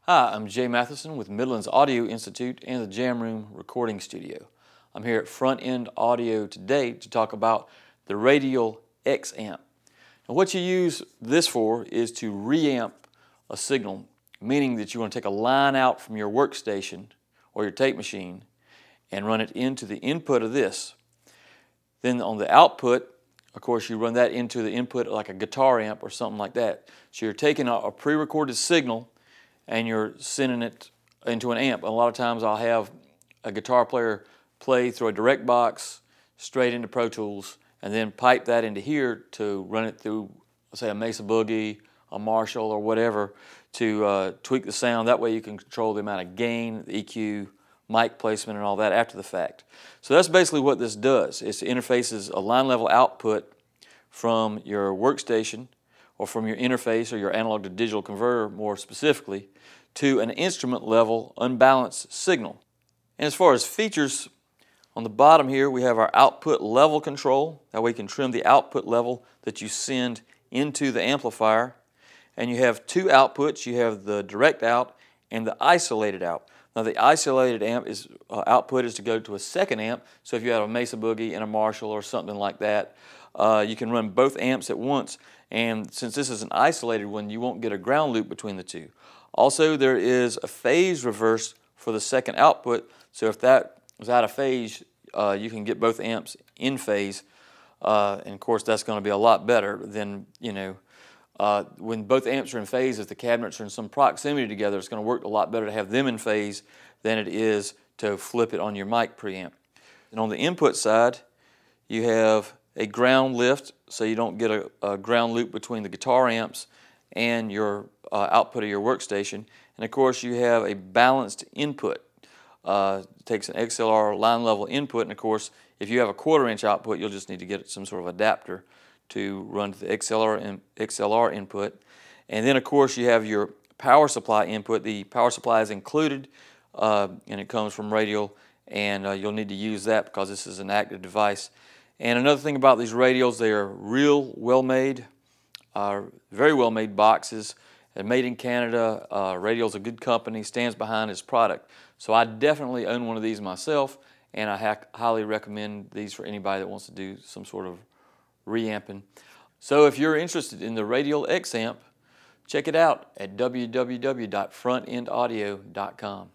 Hi, I'm Jay Matheson with Midland's Audio Institute and the Jam Room Recording Studio. I'm here at Front End Audio today to talk about the Radial X-Amp. And what you use this for is to re-amp a signal, meaning that you want to take a line out from your workstation or your tape machine and run it into the input of this. Then on the output, of course, you run that into the input like a guitar amp or something like that. So you're taking a pre-recorded signal and you're sending it into an amp. A lot of times I'll have a guitar player play through a direct box straight into Pro Tools and then pipe that into here to run it through, let's say, a Mesa Boogie, a Marshall, or whatever to tweak the sound. That way you can control the amount of gain, the EQ, mic placement, and all that after the fact. So that's basically what this does. It interfaces a line level output from your workstation or from your interface or your analog to digital converter more specifically to an instrument level unbalanced signal. And as far as features, on the bottom here we have our output level control. That way you can trim the output level that you send into the amplifier. And you have two outputs. You have the direct out and the isolated out. Now the isolated amp output is to go to a second amp. So if you have a Mesa Boogie and a Marshall or something like that, you can run both amps at once. And since this is an isolated one, you won't get a ground loop between the two. Also, there is a phase reverse for the second output. So if that was out of phase, you can get both amps in phase. And of course, that's going to be a lot better than, when both amps are in phase, if the cabinets are in some proximity together, it's going to work a lot better to have them in phase than it is to flip it on your mic preamp. And on the input side, you have a ground lift, so you don't get a ground loop between the guitar amps and your output of your workstation. And of course, you have a balanced input. It takes an XLR line level input, and of course, if you have a 1/4 inch output, you'll just need to get some sort of adapter to run to the XLR input. And then of course you have your power supply input. The power supply is included and it comes from Radial, and you'll need to use that because this is an active device. And another thing about these Radials, they are real well made, very well made boxes. They're made in Canada. Radial's a good company, stands behind its product. So I definitely own one of these myself, and I highly recommend these for anybody that wants to do some sort of re-amping. So if you're interested in the Radial X-Amp, check it out at www.frontendaudio.com.